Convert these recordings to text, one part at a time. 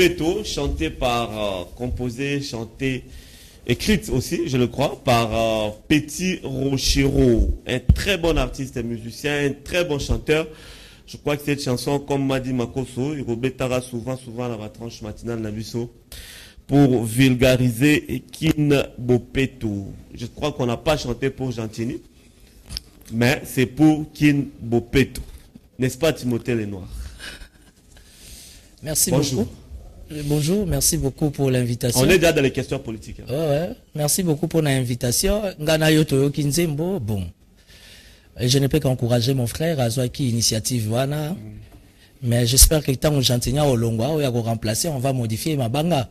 Beto, chanté par, composé, chanté, écrite aussi, je le crois, par Petit Rochero, un très bon artiste et musicien, un très bon chanteur. Je crois que cette chanson, comme m'a dit Makoso, il rebêtera souvent dans la tranche matinale Nabiso pour vulgariser Kin Bopeto. Je crois qu'on n'a pas chanté pour Gentini, mais c'est pour Kin Bopeto. N'est-ce pas, Timothée Lenoir? Merci Bonjour. beaucoup. Bonjour, merci beaucoup pour l'invitation. On est déjà dans les questions politiques. Hein. Ouais, merci beaucoup pour l'invitation. Ngana Yoto Kinzembo, bon. Et je ne peux qu'encourager mon frère à qui initiative wana. Mais j'espère que tant que j'entends au Longwa, on va remplacer, on va modifier ma banga.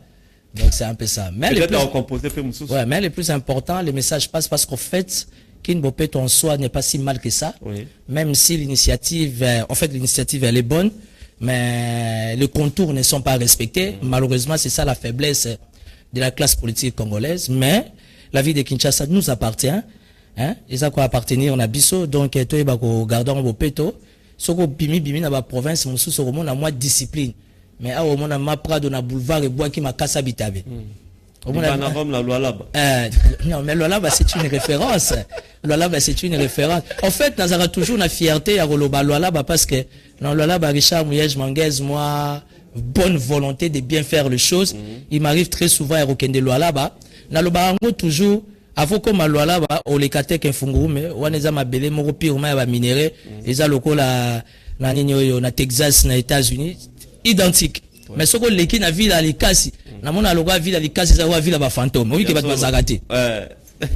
Donc c'est un peu ça. Mais le plus, ouais, mais le plus important, le message passe parce qu'en fait, Kinbopet en soi n'est pas si mal que ça. Oui. Même si l'initiative, en fait l'initiative elle est bonne, mais les contours ne sont pas respectés. Malheureusement, c'est ça la faiblesse de la classe politique congolaise. Mais la vie de Kinshasa nous appartient. Hein? Et ça quoi appartenir on a biso donc toi il va gardons au péto soko bimi na ba province musu soko mona moi discipline mais à au mona ma prado na boulevard et bois qui m'a cassé bitabe au mona la loi là non mais loi là c'est une référence loi là c'est une référence en fait nous avons toujours la fierté à roloba loi là parce que dans loi là Richard Mouyej Manguez moi bonne volonté de bien faire les choses il m'arrive très souvent à rekende loi là na loba toujours avant comme loi là au lekate ke fungume waneza mabele moko pire ma ba minéré eza lokola na nini na Texas na États-Unis identique mais soko leki na ville à likasi na mona lokola ville à likasi za wa ville ba fantôme oui que ba bazagate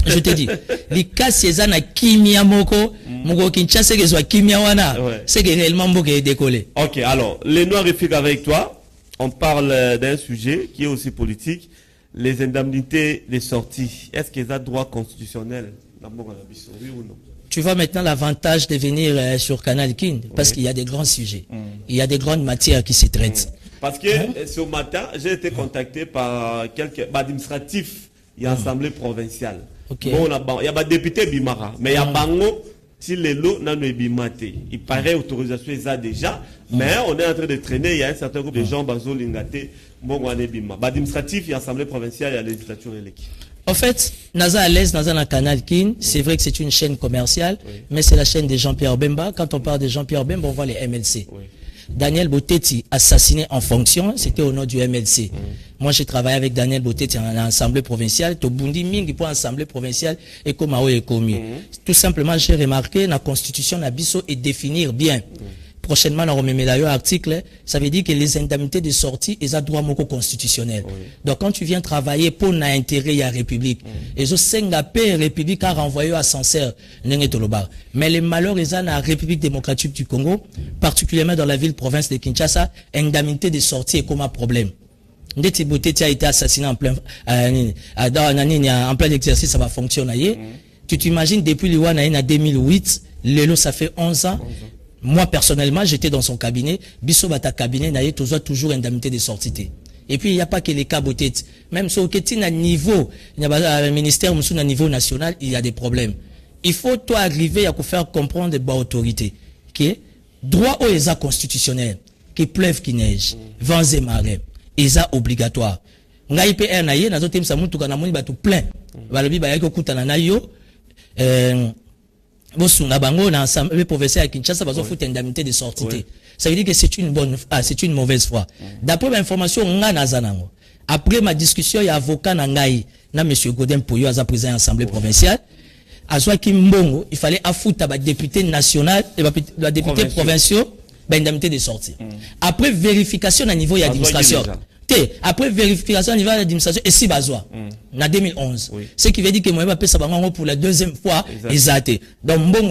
je te dis likasi eza na kimia moko moko Kinshasa ke zo kimia wana c'est que réellement moko décoller. OK, alors les noirs efficaces avec toi, on parle d'un sujet qui est aussi politique. Les indemnités de sortie, est-ce qu'ils ont droit constitutionnel? Oui ou non? Tu vois maintenant l'avantage de venir sur Canal King, parce qu'il y a des grands sujets. Il y a des grandes matières qui se traitent. Parce que ce matin, j'ai été contacté par quelques administratifs et assemblée provinciale. Okay. Bon, il y a des députés Bimara, mais il y a Bango, si les lots n'ont pas bimate. Il paraît autorisation ça déjà, mais on est en train de traîner, il y a un certain groupe de gens, Bazo Lingate, administratif, il y a l'Assemblée provinciale, il y a la législature élective. En fait, Naza à l'aise, Naza na Canal King, c'est vrai que c'est une chaîne commerciale, mais c'est la chaîne de Jean-Pierre Bemba. Quand on parle de Jean-Pierre Bemba, on voit les MLC. Daniel Botetti, assassiné en fonction, c'était au nom du MLC. Moi, j'ai travaillé avec Daniel Botetti en assemblée provinciale, Tobundi Mingi pour assemblée provinciale, et Komao et Komi. Tout simplement, j'ai remarqué, la constitution d'Abisso est définir bien. Prochainement, on remet d'ailleurs article, ça veut dire que les indemnités de sortie, ils ont droit moko constitutionnel. Donc, quand tu viens travailler pour l'intérêt de la République, et je sais que la République a renvoyé à Sancerre, mais les malheurs, ils ont la République démocratique du Congo, particulièrement dans la ville-province de Kinshasa, indemnité de sortie est comme un problème. Ndeti Botetti a été assassiné en plein, en plein exercice, ça va fonctionner. Tu t'imagines, depuis le en 2008, Lelo, ça fait 11 ans. Moi, personnellement, j'étais dans son cabinet. Bisso bata cabinet, n'a toujours indemnité de sortie. Et puis, il n'y a pas que les cas Botetti. Même sur le niveau, il y a un ministère, à niveau national, il y a des problèmes. Il faut, toi, arriver à faire comprendre des bonnes autorités. Que droit aux ESA constitutionnels, qui pleuve, qui neige, vents et marées, ESA obligatoire. Nga IPR na ye, nazo tem sa mutu kana moni batu plein. Balobi ba yako kutana na yo, Bosunga bango na ensemble professeur à Kinshasa bazo foutre indemnité de sortie. Ça veut dire que c'est une mauvaise foi. D'après l'information nga nazanango. Après ma discussion il y a avocat na ngai na monsieur Godin Poyo à président de l'Assemblée provinciale. Azwa Kimbongo, il fallait affouter ba député national et ba député provincial ba indemnité de sortie. Après vérification à niveau de l'administration. Après vérification au niveau de l'administration, et si besoin, en 2011. Ce qui veut dire que moi, je vais passer pour la deuxième fois, exact. Donc, bon,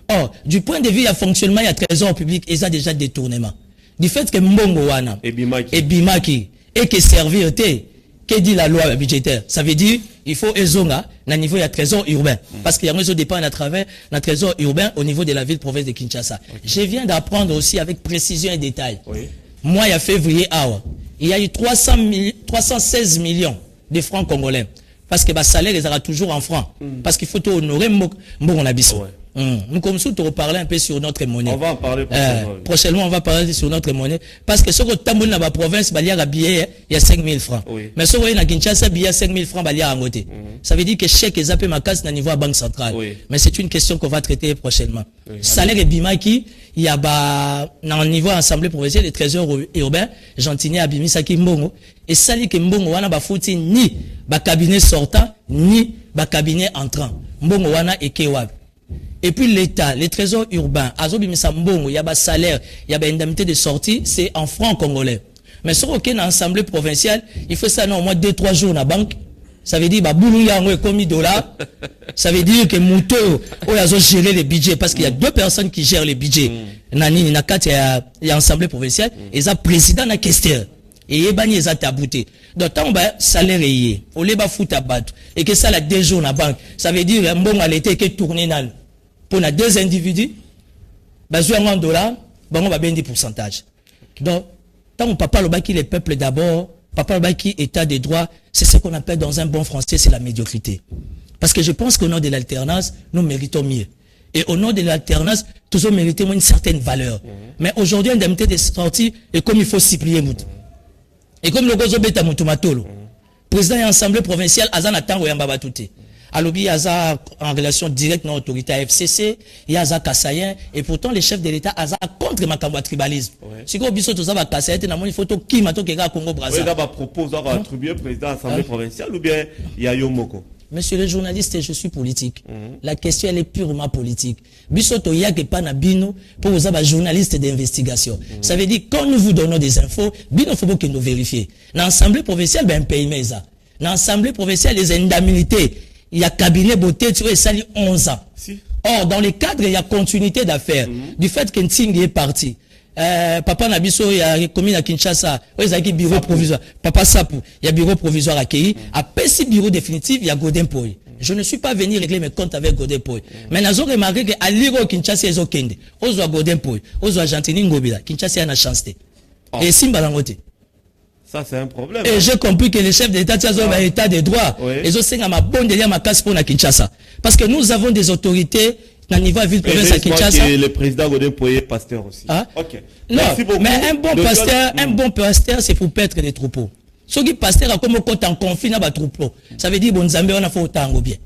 or, du point de vue du fonctionnement, il y a trésor public, il y a déjà détournement. Du fait que Mbongo wana, et Bimaki, et que servir, que dit la loi budgétaire? Ça veut dire, il faut ezonga, na niveau de trésor urbain. Parce qu'il y a un dépend à travers le trésor urbain au niveau de la ville-province de Kinshasa. Je viens d'apprendre aussi avec précision et détail. Moi, il y a février, il y a eu 316 millions de francs congolais. Parce que le salaire, ils aura toujours en francs. Parce qu'il faut honorer Mbongo Nabiso. Nous comme ça, on va parler un peu sur notre monnaie. On va en parler prochainement. Prochainement, on va parler sur notre monnaie. Parce que ce que tu as dans la province, il y a un billet, il y a 5 000 francs. Oui. Mais ce que tu as Kinshasa, il y a 5 000 francs, il y a un côté. Ça veut dire que chèque est zappé ma casse au niveau de la Banque centrale. Oui. Mais c'est une question qu'on va traiter prochainement. Oui. Salaire et bimaki, il y a dans le niveau assemblée provinciale, les trésors urbains, Gentilné Abimisa Kimbongo. Et ça dit que Mbongo wana ba fouti ni ba cabinet sortant, ni ba cabinet entrant. Mbongo wana et Kewab. Et puis l'État, les trésors urbains, Azobimisa Mbongo, il y a ba salaire, il y a ba indemnité de sortie, c'est en francs congolais. Mais sur aucune assemblée provinciale, il faut ça non, au moins 2-3 jours na banque. Ça veut dire, bah, boulou yango est commis $. Ça veut dire que Mouto, oh, ils ont géré les budgets, parce qu'il y a 2 personnes qui gèrent les budgets. Nani, Nakat, il y a assemblée provinciale, et il y a président na questeur. Et il y a tabouté. Donc, tant que salaire est, au lieu de foutre à battre, et que ça, la 2 jours na banque, ça veut dire, bon, à l'été, que tourner nan. Pour les 2 individus, bah, $, bah, on va bien des pourcentages. Donc, tant qu'on parle au qui les peuples d'abord, papa le qui état des droits, c'est ce qu'on appelle dans un bon français, c'est la médiocrité. Parce que je pense qu'au nom de l'alternance, nous méritons mieux. Et au nom de l'alternance, tous nous méritons une certaine valeur. Mais aujourd'hui, l'indemnité des sorties, et comme il faut s'y plier, et comme le gozo beta moutumatolo, président et assemblée provinciale, Azan attend ou yamba batouté. Alobi Aza en relation directe dans l'autorité FCC, il y a Aza Kassayen, et pourtant les chefs de l'État Aza contre Makambo tribalisme. Si vous avez tout ça, Kassayen, il faut que Kimato Kega Congo Brazza. Vous proposé d'attribuer président de l'Assemblée provinciale ou bien Yayo Moko? Monsieur le journaliste, je suis politique. La question, elle est purement politique. Bisoto Yake Panabino pour vous avoir journaliste d'investigation. Ça veut dire, quand nous vous donnons des infos, Bino faut que nous vérifions. Dans l'Assemblée provinciale, ben, pays ça. Dans l'Assemblée provinciale, les indemnités, il y a cabinet beauté, tu vois, ça 11 ans. Si. Or, dans les cadres, il y a continuité d'affaires. Du fait qu'un Tsing est parti. Papa Nabiso, il y a commis à Kinshasa, il y a un bureau provisoire. Papa Sapou, il y a bureau provisoire à Kei. Après ce bureau définitif, il y a Godin Poy. Je ne suis pas venu régler mes comptes avec Godin Poy. Mais nous avons remarqué qu'à l'Iro Kinshasa, ils ont Kende. Ils ont Godin Poy. Ils ont Argentine Ngobila. Kinshasa a une chance. Et Simba Langote. Ça, c'est un problème. Et j'ai compris que les chefs d'État, ils ont un état de droit. Ils ont ma bonne délire ma casse pour la Kinshasa. Parce que nous avons des autorités dans le niveau de la ville province à Kinshasa. Le président Godin Poye est pasteur aussi. Ah? Ok. Non, mais un bon pasteur, c'est pour paître des troupeaux. Ceux qui pasteur, comme quand on confie dans les troupeaux, ça veut dire, bon, Zambé, on a fait autant bien.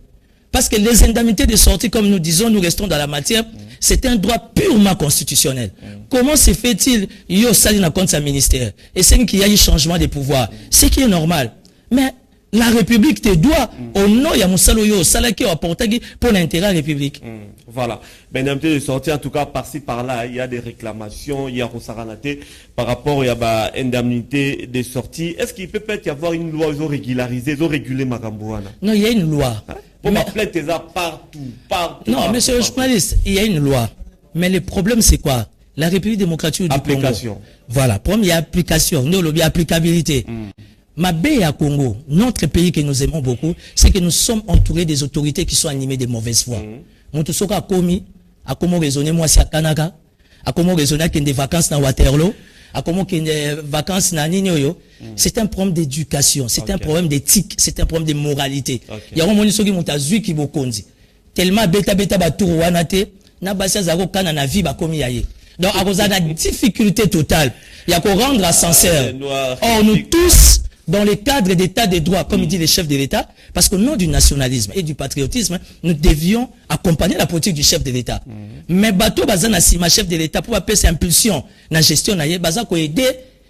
Parce que les indemnités de sortie, comme nous disons, nous restons dans la matière, c'est un droit purement constitutionnel. Comment se fait-il, il y a aussi dans compte sa ministère, et c'est qu'il y a eu changement de pouvoir, ce qui est normal. Mais la République te doit, au nom, il y a mon salaire, salaire qui est apporté pour l'intérêt de la République. Voilà. Ben, indemnité de sortie, en tout cas, par-ci, par-là, il y a des réclamations, il y a Rosaranaté, par rapport à l'indemnité de sortie. Est-ce qu'il peut peut-être y avoir une loi, ils ont régularisé, ils ont régulé Makambouana? Non, il y a une loi. Hein? Pour ma plainte, c'est ça partout. Non, monsieur le journaliste, il y a une loi. Mais le problème, c'est quoi? La République démocratique du Congo. Voilà. Problème, il y a application. Nous, il y a applicabilité. Ma baie à Congo, notre pays que nous aimons beaucoup, c'est que nous sommes entourés des autorités qui sont animées de mauvaise foi. Nous sommes à Komi, à comment raisonner moi c'est à Kanaka, à comment raisonner qu'il y a des vacances dans Waterloo, à comment qu'il y a des vacances dans Ninyoyo. C'est un problème d'éducation, c'est un problème d'éthique, c'est un problème de moralité. Il y a un moment qui monte à Zui qui vous conduit. Tellement bêta batour wanate, n'a pas ça zaro kana na vie ba komi yaye. Donc à cause de la difficulté totale, il y a qu'on rendre sincère. Or nous tous dans le cadre d'état de droit, comme dit les chefs de l'État, parce qu'au nom du nationalisme et du patriotisme, nous devions accompagner la politique du chef de l'État. Mais bateau bazana si ma chef de l'État pour appeler cette impulsion dans la gestion naïe, baza ko aider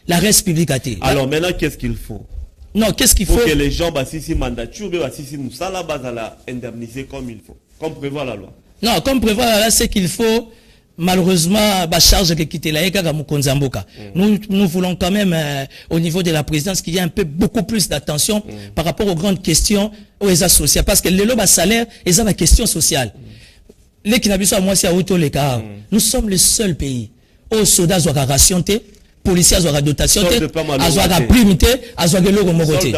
la res publique à terre. Alors maintenant qu'est-ce qu'il faut? Non, qu'est-ce qu'il faut? Pour que les gens basisi mandature, basisi moussala bazala indemniser comme il faut, comme prévoit la loi. Non, comme prévoit la loi, c'est qu'il faut. Malheureusement, la charge de quitter la ECA, nous voulons quand même, au niveau de la présidence, qu'il y ait un peu beaucoup plus d'attention par rapport aux grandes questions aux associés. Parce que le salaire, ils ont la question sociale. Les Kinabiso, moi, c'est à Auto les cas. Nous sommes le seul pays où les soldats ont ration, policiers ont dotation, ont prime, ont le moroté.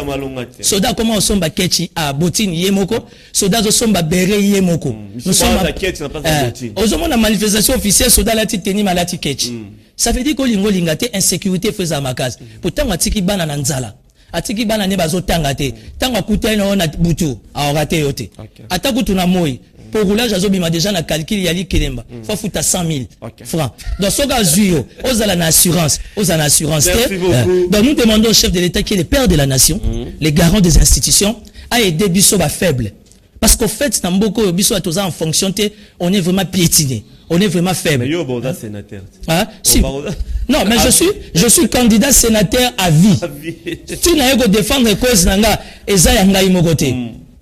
Soldats, comment on sommes Kechi à Botine Yemoko, soldats au sommes Béré Yemoko. Nous sommes à la manifestation officielle, soldats la titeni malati Kechi. Ça veut dire que l'ingolingate insécurité faisait à ma case. Pourtant, on a tiki banana nzala. Atiki banana bazo tangate. Tanga kutena on a butu, a orate yote. Atakutu na moi. pour roulage azobima déjà na calcul yali kelemba faut fouta 100 000 francs donc ce gars zuyo aux à l'assurance donc nous demandons au chef de l'État qui est le père de la nation les garants des institutions à aider biso ba faible parce qu'au fait dans beaucoup biso a tous en fonction on est vraiment piétiné. On est vraiment faible. Mais yo bonda sénateur. Hein? Si. Non, mais je suis candidat sénateur à vie. Tu n'as pas défendre cause nanga eza ya ngai mokote.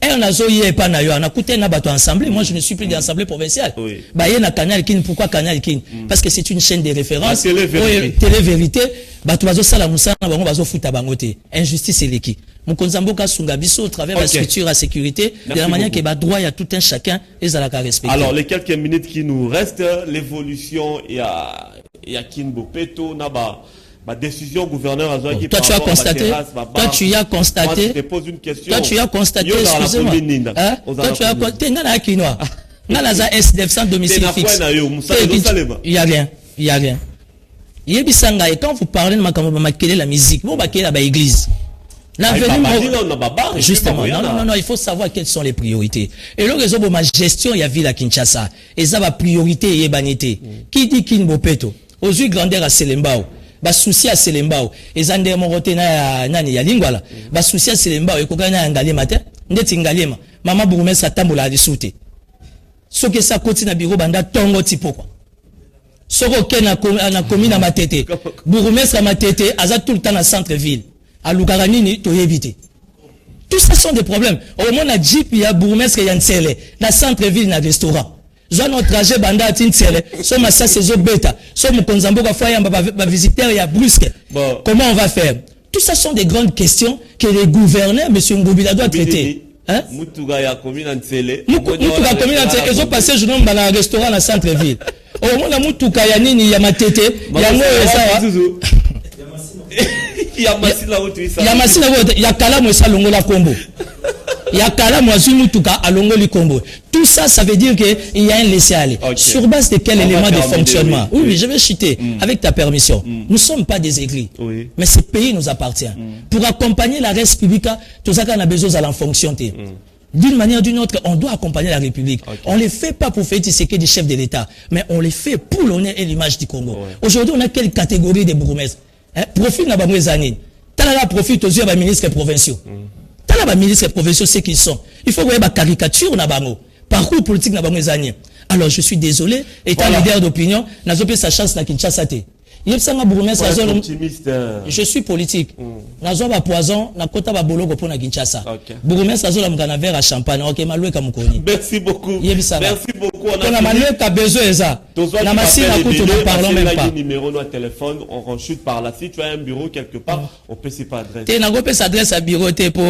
On a zoyé pas na yo, on a coûté na bato ensemble. Moi je ne suis plus d'assemblée provinciale. Bah yé na Canal Kin, pourquoi Canal Kin? Parce que c'est une chaîne de référence. Télé vérité. Bato bazo sala musana bango bazo futa bangote. Injustice et l'équipe. Mukonzamboka Sungabiso au travers de la structure à sécurité, de la manière que droit il y a tout un chacun et ça la respecter. Alors les quelques minutes qui nous restent, l'évolution il y a Kinbo Peto naba décision gouverneur a qui toi tu as constaté je te pose une question. Toi tu as constaté excusez-moi. Toi tu as constaté ngana kinwa. Ngana za SDF sans domicile fixe. Il y a rien. Yebisanga et quand vous parlez de la musique, vous ba la église. Justement, non, il faut savoir quelles sont les priorités. Et le réseau de ma gestion, il y a ville à Kinshasa. Et ça va priorité et banité. Qui dit Kinbo Peto? Aux yeux grandeur à Selembao. Ba souci à Selembao. Et zande morote na nani ya lingwala. Ba souci à Selembao. Et kokana angalema te. Ndeti ngalema. Mama bourgmestre atambola à dissoute. Ce que ça continue à bureau banda tongo tipo quoi. Soko kena na commune à matete. Bourgmestre à matete, aza tout le temps dans centre-ville. À Lukaranini, tu éviter. Tout ça sont des problèmes. Au moment où Jeep, il y a bourgmestre, il y a un Tsele. Dans le centre-ville, il y a un restaurant. Zone notre trajet, banda, il y a un Tsele. Somme ça, c'est zo bêta. Somme Konzambo, il y a visiteur, il y a brusque. Comment on va faire? Tout ça sont des grandes questions que les gouverneurs, M. Ngobila, doit traiter. Hein? Moutuga ya commune en Tsele. Moutuga commune en Tsele. Ils ont passé journée dans un restaurant dans le centre-ville. Au moment où Moutuga ya nini, il y a matete. Il y a il y a Kalamu esa longo la combo. Il y a Kalamu Azumutuka à longo li combo. Tout ça, ça veut dire qu'il y a un laisser-aller. Sur base de quel élément de fonctionnement? Oui, je vais chuter avec ta permission. Nous ne sommes pas des églises. Mais ce pays nous appartient. Pour accompagner la res publica, tout ça qu'on a besoin d'aller en fonctionner. D'une manière ou d'une autre, on doit accompagner la République. On ne les fait pas pour faire tisser des chefs de l'État, mais on les fait pour l'honneur et l'image du Congo. Aujourd'hui, on a quelle catégorie de bourgmestres? Profite na bamwe zanine. Talala profite aux yeux des ministres provinciaux. Talala ministres provinciaux c'est qu'ils sont. Il faut voir la caricature na bango. Parcours politique na bamwe zanine. Alors je suis désolé, étant leader d'opinion, n'a pas sa chance na Kinshasa te. Je suis politique. Nazo ba poison na kota ba boloko pour na Kinshasa. Bourgmestre azo la mkana verre à champagne. OK, maloué ka mukoni. Merci beaucoup. Merci beaucoup. On a maloué ka besoin ça. Na masina kutu ne parlons même pas. Numéro de téléphone, on renchute par là. Si tu as un bureau quelque part, on peut s'y pas adresse. Té na go pe s'adresse à bureau té pour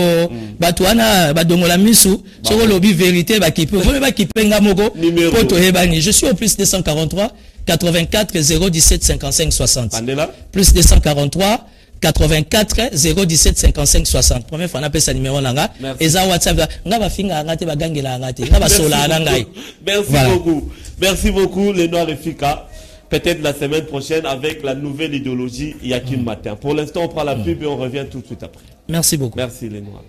batwana ba dongola misu, soko lobi vérité ba kipe. Vous ba kipe nga moko poto hebani. Je suis au plus 243 84 017 55 60. Andela. Plus 243 84 017 55 60. Première fois on appelle ça numéro nanga. Et ça WhatsApp nga ba finga ngate ba gangela ngate. Nga ba sola ngai. Merci beaucoup. Merci beaucoup les Noirs Efika. Peut-être la semaine prochaine avec la nouvelle idéologie Yakin Matin. Pour l'instant on prend la pub et on revient tout de suite après. Merci beaucoup. Merci les Noirs.